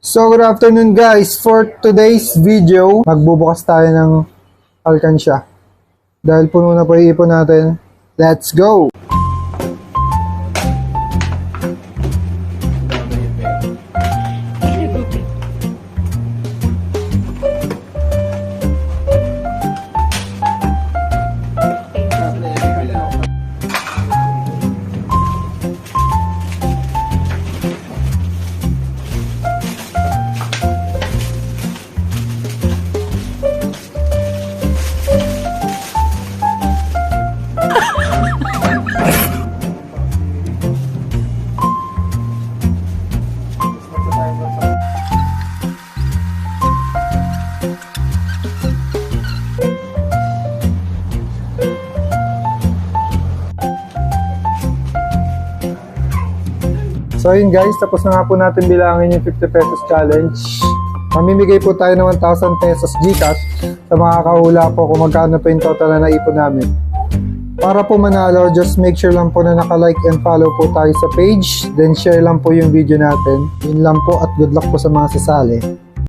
So good afternoon guys, for today's video, magbubukas tayo ng alkansya. Dahil puno na po yung ipon natin, let's go! So yun guys, tapos na nga po natin bilangin yung 50 pesos challenge. Mamimigay po tayo ng 1,000 pesos GCash sa mga kahula po kung magkano po yung total na naipon namin. Para po manalo, just make sure lang po na naka-like and follow po tayo sa page. Then share lang po yung video natin. Yun lang po at good luck po sa mga sasali.